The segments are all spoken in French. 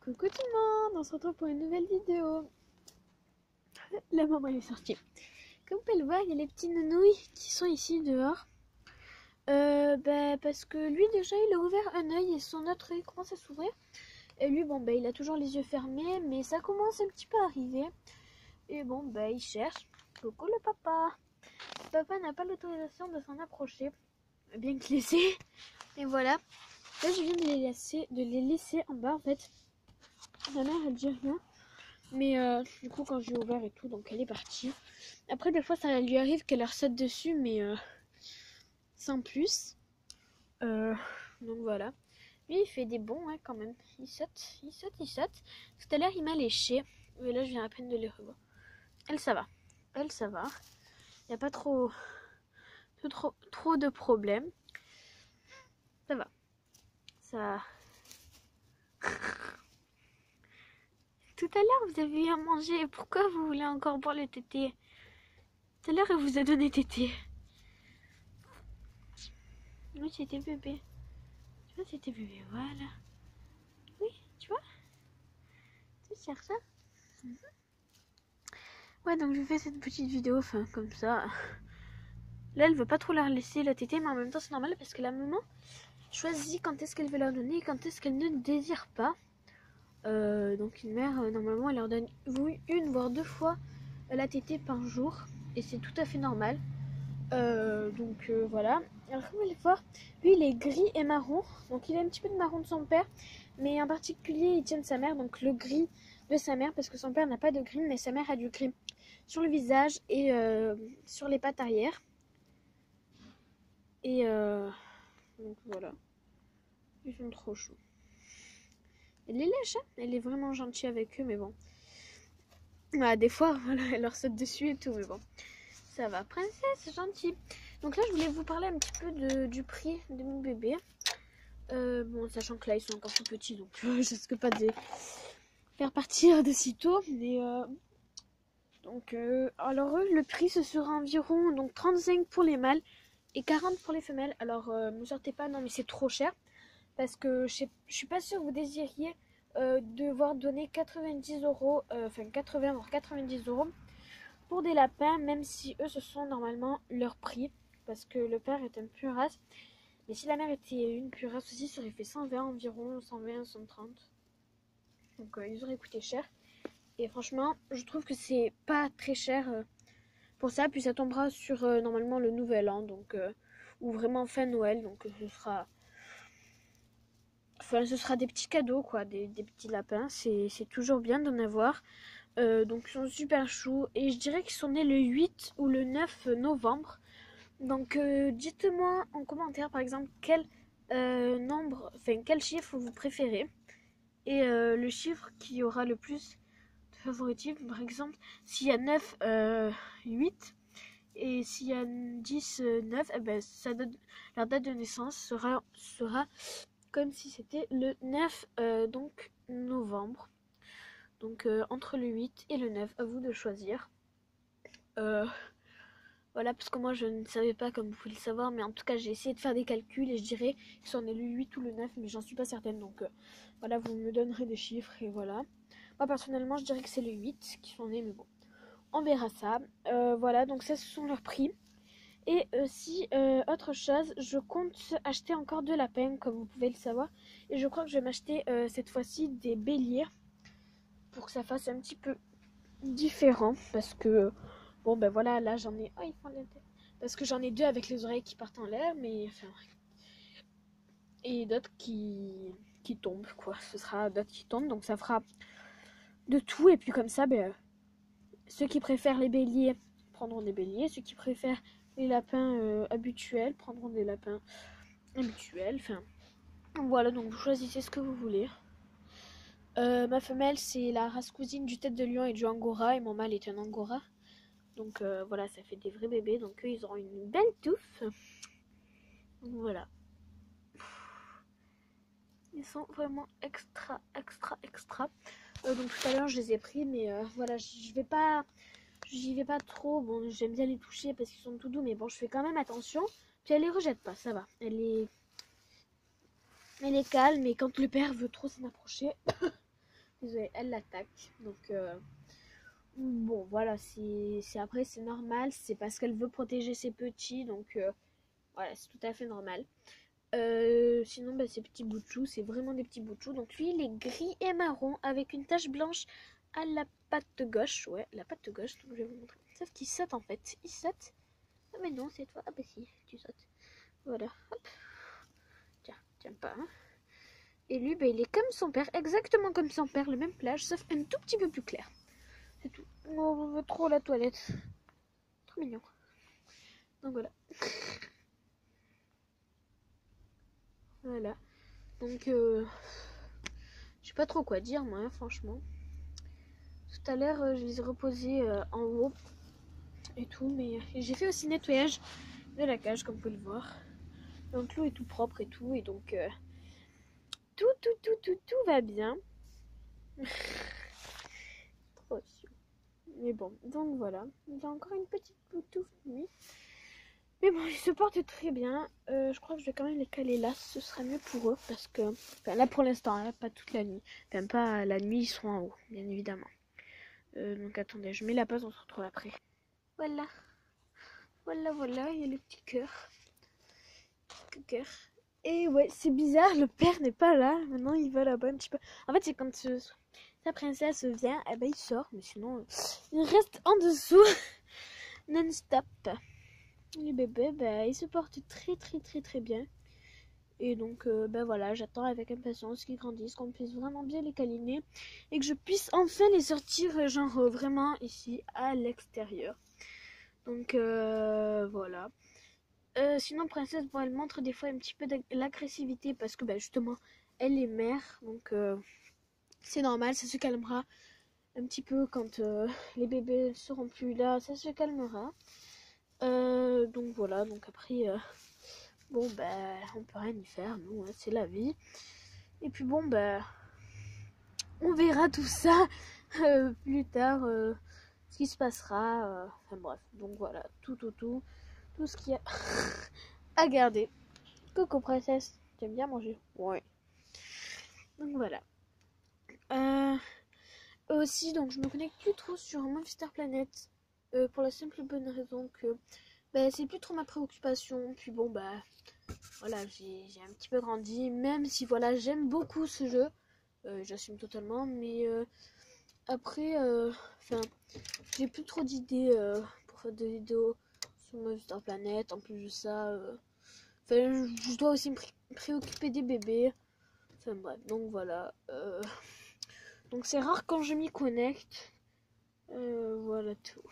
Coucou tout le monde, on se retrouve pour une nouvelle vidéo. La maman est sortie. Comme vous pouvez le voir, il y a les petits nounouilles qui sont ici dehors. Parce que lui déjà il a ouvert un œil et son autre œil commence à s'ouvrir. Et lui il a toujours les yeux fermés, mais ça commence un petit peu à arriver. Et il cherche. Coucou le papa. Papa n'a pas l'autorisation de s'en approcher, bien que laisser. Et voilà. Là je viens de les laisser en bas en fait. Ma mère elle dit rien. Mais du coup quand j'ai ouvert et tout, donc elle est partie. Après des fois ça lui arrive qu'elle leur saute dessus, mais sans plus. Donc voilà. Lui il fait des bons hein, quand même. Il saute, il saute, il saute. Tout à l'heure il m'a léché. Mais là je viens à peine de les revoir. Elle ça va. Elle ça va. Il n'y a pas trop de problèmes. Ça va. Ça. Tout à l'heure vous avez eu à manger. Pourquoi vous voulez encore boire le tété? Tout à l'heure elle vous a donné tété. Oui, c'était bébé. Tu vois, c'était bébé, voilà. Oui, tu vois. Tu cherches ça. Ouais, donc je fais cette petite vidéo, enfin, comme ça. Là, elle veut pas trop la laisser la tétée, mais en même temps, c'est normal parce que la maman choisit quand est-ce qu'elle veut leur donner et quand est-ce qu'elle ne désire pas. Donc, une mère, normalement, elle leur donne une voire deux fois la tétée par jour. Et c'est tout à fait normal. Voilà. Alors, comme vous allez voir, lui, il est gris et marron. Donc, il a un petit peu de marron de son père. Mais en particulier, il tient de sa mère. Donc, le gris de sa mère, parce que son père n'a pas de gris, mais sa mère a du gris sur le visage et sur les pattes arrière. Et donc, voilà. Ils sont trop choux. Elle les lèche, hein. Elle est vraiment gentille avec eux, mais bon. Voilà, des fois, voilà, elle leur saute dessus et tout, mais bon. Ça va, princesse, c'est gentil. Donc là, je voulais vous parler un petit peu du prix de mon bébé. Sachant que là, ils sont encore tout petits, donc je risque pas de faire partir de sitôt. Mais alors eux, le prix, ce sera environ donc 35 pour les mâles et 40 pour les femelles. Alors, ne sortez pas, non, mais c'est trop cher. Parce que je suis pas sûre que vous désiriez devoir donner 90 euros, 80 voire 90 euros pour des lapins, même si eux, ce sont normalement leur prix. Parce que le père est un pure race. Mais si la mère était une pure race aussi, ça aurait fait 120 environ, 120, 130. Donc ils auraient coûté cher. Et franchement, je trouve que c'est pas très cher pour ça. Puis ça tombera sur normalement le nouvel an, donc ou vraiment fin Noël. Donc ce sera des petits cadeaux, quoi, des petits lapins. C'est toujours bien d'en avoir. Donc ils sont super choux. Et je dirais qu'ils sont nés le 8 ou le 9 novembre. Donc dites-moi en commentaire par exemple quel quel chiffre vous préférez. Et le chiffre qui aura le plus de favoritisme, par exemple, s'il y a 9, 8, et s'il y a 10, 9, leur date de naissance sera comme si c'était le 9 donc novembre. Donc entre le 8 et le 9, à vous de choisir. Voilà, parce que moi je ne savais pas comme vous pouvez le savoir, mais en tout cas j'ai essayé de faire des calculs et je dirais qu'ils sont nés le 8 ou le 9, mais j'en suis pas certaine. Donc voilà, vous me donnerez des chiffres et voilà. Moi personnellement je dirais que c'est le 8 qui sont nés, mais bon, on verra ça. Voilà, donc ça ce sont leurs prix. Et autre chose, je compte acheter encore de lapins, comme vous pouvez le savoir. Et je crois que je vais m'acheter cette fois-ci des béliers pour que ça fasse un petit peu différent. Parce que, voilà, là j'en ai... Oh, ils font la tête. Parce que j'en ai deux avec les oreilles qui partent en l'air, mais... Enfin... Et d'autres qui tombent, quoi. Ce sera d'autres qui tombent, donc ça fera de tout. Et puis comme ça, ceux qui préfèrent les béliers prendront des béliers. Ceux qui préfèrent les lapins habituels prendront des lapins habituels. Enfin, voilà, donc vous choisissez ce que vous voulez. Ma femelle, c'est la race cousine du tête de lion et du angora, et mon mâle est un angora. Donc voilà, ça fait des vrais bébés, donc eux, ils auront une belle touffe. Donc voilà. Ils sont vraiment extra. Donc tout à l'heure, je les ai pris, mais voilà, j'y vais pas trop. Bon, j'aime bien les toucher parce qu'ils sont tout doux, mais bon, je fais quand même attention. Puis elle les rejette pas, ça va. Elle est calme, et quand le père veut trop s'en approcher, Désolée, elle l'attaque. Donc, bon, voilà, après, c'est normal. C'est parce qu'elle veut protéger ses petits. Donc, voilà, c'est tout à fait normal. Sinon, bah, ces petits bouts de chou, c'est vraiment des petits bouts de chou. Donc, lui, il est gris et marron avec une tache blanche à la patte gauche. Ouais, la patte gauche. Donc, je vais vous montrer. Sauf qu'il saute en fait. Il saute. Ah, mais non, c'est toi. Ah, bah si, tu sautes. Voilà. Hop. Tiens pas. Hein. Et lui, bah, il est comme son père, exactement comme son père, le même plage, sauf un tout petit peu plus clair. C'est tout. Oh, on veut trop la toilette. Trop mignon. Donc voilà. Voilà. Donc, je sais pas trop quoi dire, moi, hein, franchement. Tout à l'heure, je les ai reposés en haut et tout, mais j'ai fait aussi nettoyage de la cage, comme vous pouvez le voir. Donc, l'eau est tout propre et tout, et donc, tout va bien. Trop sûr. Mais bon, donc voilà. Il y a encore une petite boutouffe, lui. Mais bon, ils se portent très bien. Je crois que je vais quand même les caler là. Ce sera mieux pour eux parce que... Enfin, là pour l'instant, hein, pas toute la nuit. Enfin, pas la nuit, ils seront en haut, bien évidemment. Donc attendez, je mets la pause, on se retrouve après. Voilà. Voilà, il y a le petit cœur. Cœur. Et ouais, c'est bizarre, le père n'est pas là. Maintenant, il va là-bas un petit peu. En fait, c'est quand sa princesse vient, eh ben, il sort. Mais sinon, il reste en dessous. Non-stop. Les bébés, bah, ils se portent très bien. Et donc, ben voilà, j'attends avec impatience qu'ils grandissent, qu'on puisse vraiment bien les câliner et que je puisse enfin les sortir, genre vraiment ici à l'extérieur. Donc, voilà. Sinon, Princesse, bon, elle montre des fois un petit peu de l'agressivité parce que, ben, justement, elle est mère. Donc, c'est normal, ça se calmera un petit peu quand les bébés seront plus là, ça se calmera. Donc, voilà, donc après... bon, ben, on peut rien y faire, nous, hein, c'est la vie. Et puis bon, ben, on verra tout ça plus tard, ce qui se passera. Enfin bref, donc voilà, tout ce qu'il y a à garder. Coco princesse, tu aimes bien manger? Ouais. Donc voilà. Aussi, donc je me connecte plus trop sur Movistar Planet pour la simple bonne raison que ben, c'est plus trop ma préoccupation. Puis bon, bah voilà, j'ai un petit peu grandi, même si voilà, j'aime beaucoup ce jeu. J'assume totalement, mais après, j'ai plus trop d'idées pour faire des vidéos sur Monster Planet. En plus de ça, je dois aussi me préoccuper des bébés. Enfin bref, donc voilà. Donc c'est rare quand je m'y connecte. Voilà tout.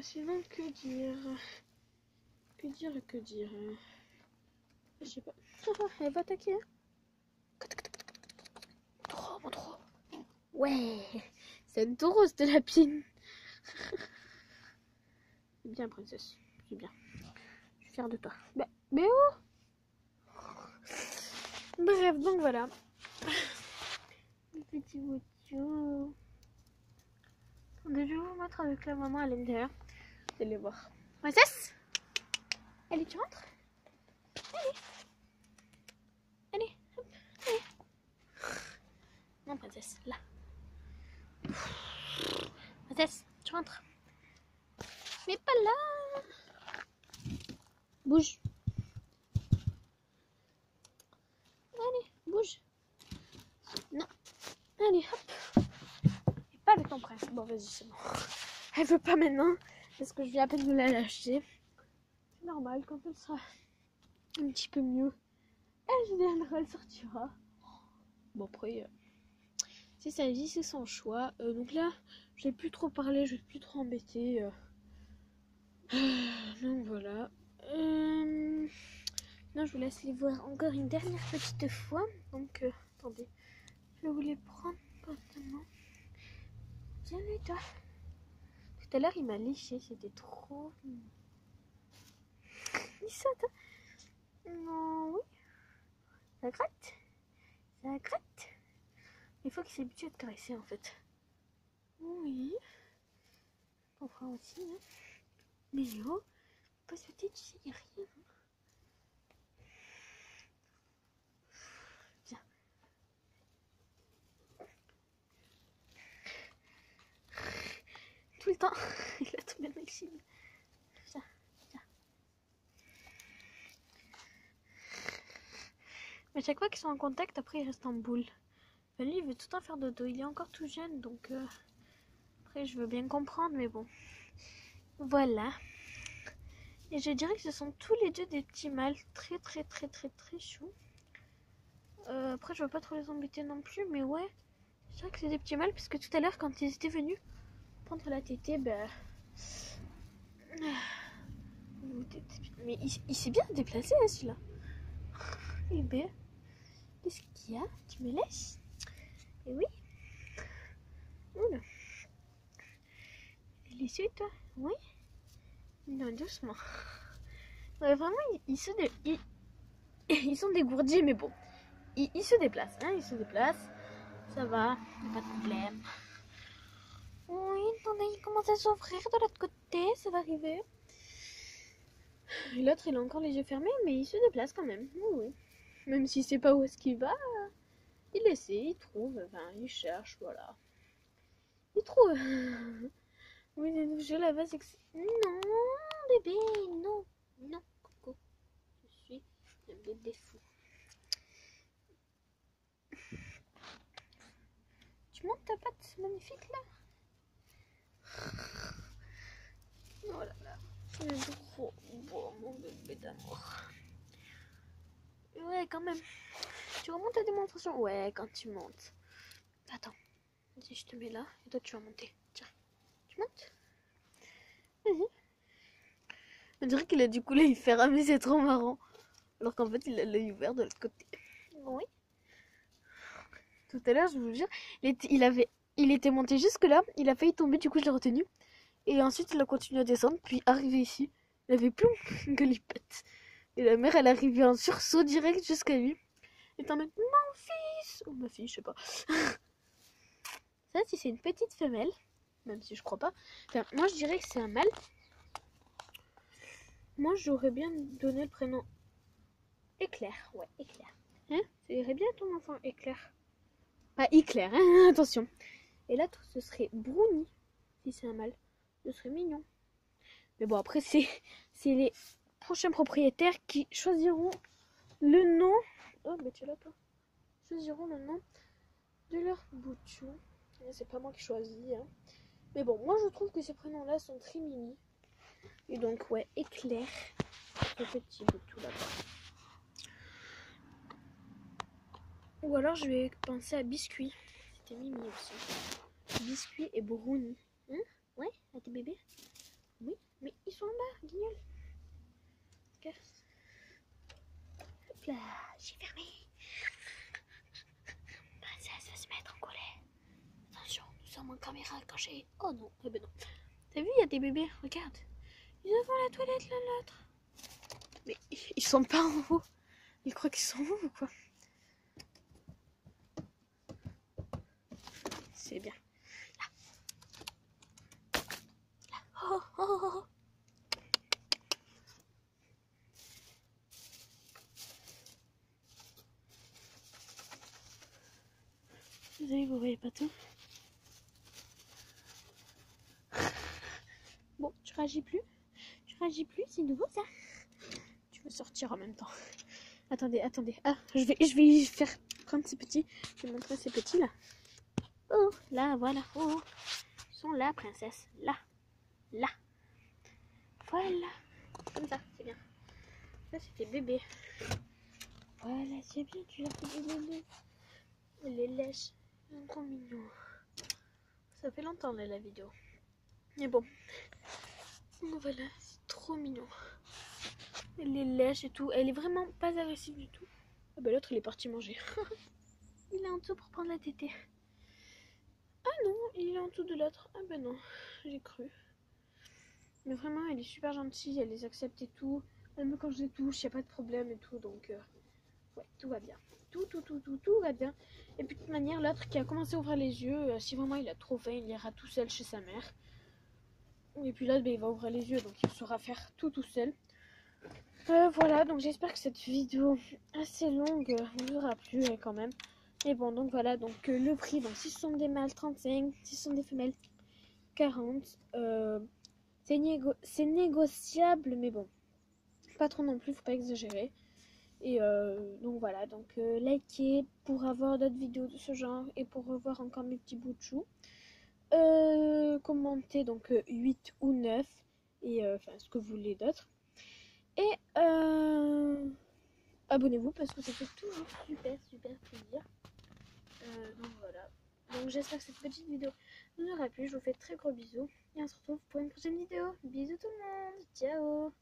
Sinon, que dire? Que dire? Je sais pas. Elle va attaquer. Trop. Ouais, c'est un taureau, de la pine. C'est bien, princesse. C'est bien. Je suis fière de toi. Mais oh! Bref, donc voilà. Le petit boutio. Je vais vous mettre avec la maman à l'intérieur. Vous allez voir. Princesse? Allez, tu rentres? Allez, hop, allez. Non, princesse, là. Princesse, tu rentres. Mais pas là. Bouge. Allez, bouge. Non. Allez, hop. Et pas avec ton prince. Bon, vas-y, c'est bon. Elle veut pas maintenant. Parce que je viens à peine de la lâcher. C'est normal, quand elle sera un petit peu mieux, elle viendra, elle sortira. Bon, après, c'est sa vie, c'est son choix. Donc là, je vais plus trop parler, je vais plus trop embêter. Donc voilà. Là, je vous laisse les voir encore une dernière petite fois. Donc, attendez. Je vais vous les prendre maintenant. Tiens, lui, toi. Tout à l'heure, il m'a léché. C'était trop... Il saute. Non, oui. Ça gratte. Ça gratte. Il faut qu'il s'habitue à te caresser, en fait. Oui. On fera aussi, hein. Mais oh, pas sauter, tu sais, il n'y a rien. Viens. le temps. Il a tombé Maxime. Ça. Mais à chaque fois qu'ils sont en contact, après ils restent en boule. Enfin, lui, il veut tout le temps faire dodo. Il est encore tout jeune, donc après je veux bien comprendre, mais bon. Voilà. Et je dirais que ce sont tous les deux des petits mâles très choux. Après je veux pas trop les embêter non plus, mais ouais. Je dirais que c'est des petits mâles, parce que tout à l'heure quand ils étaient venus prendre la tétée, ben... Mais il s'est bien déplacé hein, celui-là. Eh ben, qu'est-ce qu'il y a? Tu me laisses? Eh oui. Oula. Il est su toi? Oui. Non, doucement. Ouais, vraiment, ils sont dégourdis, mais bon. Ils se déplacent, hein, ils se déplacent. Ça va, pas de problème. Oui, attendez, il commence à s'ouvrir de l'autre côté, ça va arriver. Et l'autre, il a encore les yeux fermés, mais il se déplace quand même. Oui. Même s'il sait pas où est-ce qu'il va, il essaie, il trouve, enfin, il cherche, voilà. Il trouve. Oui, je la base, c'est que... Non, bébé, non, non, coucou. Je suis un bébé fou. Tu montes ta patte, c'est magnifique là. Oh là là, c'est trop beau mon bébé d'amour. Ouais, quand même. Tu remontes ta démonstration? Ouais, quand tu montes. Attends, vas-y, je te mets là et toi tu vas monter. Tiens, tu montes? Vas-y. On dirait qu'il a du coup l'œil fermé, c'est trop marrant. Alors qu'en fait, il a l'œil ouvert de l'autre côté. Oui. Tout à l'heure, je vous jure, il était monté jusque là, il a failli tomber, du coup je l'ai retenu. Et ensuite il a continué à descendre, puis arrivé ici, il avait plus que lui pète. Et la mère elle est arrivée en sursaut direct jusqu'à lui. Et t'en mets mon fils ou ma fille, je sais pas. Ça si c'est une petite femelle, même si je crois pas. Enfin, moi je dirais que c'est un mâle. Moi j'aurais bien donné le prénom Éclair, ouais Éclair. Hein? Ça irait bien ton enfant Éclair. Pas Éclair, hein, attention. Et l'autre, ce serait Brownie, si c'est un mâle. Ce serait mignon. Mais bon, après, c'est les prochains propriétaires qui choisiront le nom. Oh, mais tu es là, toi. Choisiront le nom de leur bouton. C'est pas moi qui choisis. Hein. Mais bon, moi, je trouve que ces prénoms-là sont très mimi. Et donc, ouais, Éclair. Le petit bouton là-bas. Ou alors, je vais penser à Biscuit. C'était mimi aussi. Biscuit et Brownie. Hein? Ouais, à tes bébés? Oui, mais ils sont là, guignol. Okay. Hop là, j'ai fermé. Princesse va se mettre en colère. Attention, nous sommes en caméra cachée. Oh non, eh ben non. T'as vu, il y a des bébés, regarde. Ils sont à la toilette l'un l'autre. Mais ils sont pas en haut. Ils croient qu'ils sont en haut ou quoi? C'est bien. Là. Là. Oh, oh, oh, oh. Désolée, vous voyez pas tout. Bon, tu réagis plus? Tu réagis plus, c'est nouveau ça? Tu veux sortir en même temps. Attendez. Ah, je vais faire prendre ces petits. Je vais montrer ces petits là. Oh, là, voilà. Oh, ils sont là, princesse. Là. Voilà. Comme ça, c'est bien. Ça, c'était bébé. Voilà, c'est bien, tu l'as fait des bébés. Elle les lèche. C'est trop mignon. Ça fait longtemps là, la vidéo. Mais bon. Voilà, c'est trop mignon. Elle les lèche et tout. Elle est vraiment pas agressive du tout. Ah bah l'autre il est parti manger. Il est en dessous pour prendre la tétée. Ah non, il est en dessous de l'autre. Ah bah non, j'ai cru. Mais vraiment elle est super gentille, elle les accepte et tout. Même quand je les touche, il n'y a pas de problème et tout. Donc ouais, tout va bien. Tout va bien. Et puis de toute manière, l'autre qui a commencé à ouvrir les yeux, si vraiment il a trop faim, il ira tout seul chez sa mère. Et puis là, il va ouvrir les yeux, donc il saura faire tout seul. Voilà, donc j'espère que cette vidéo assez longue vous aura plu quand même. Et bon, donc voilà, donc le prix, donc si ce sont des mâles, 35, si ce sont des femelles, 40. C'est négociable, mais bon, pas trop non plus, faut pas exagérer. Et donc voilà, donc likez pour avoir d'autres vidéos de ce genre et pour revoir encore mes petits bouts de chou. Commentez donc 8 ou 9 et enfin ce que vous voulez d'autre. Et abonnez-vous parce que ça fait toujours super plaisir. Donc voilà. Donc j'espère que cette petite vidéo vous aura plu. Je vous fais de très gros bisous et on se retrouve pour une prochaine vidéo. Bisous tout le monde. Ciao.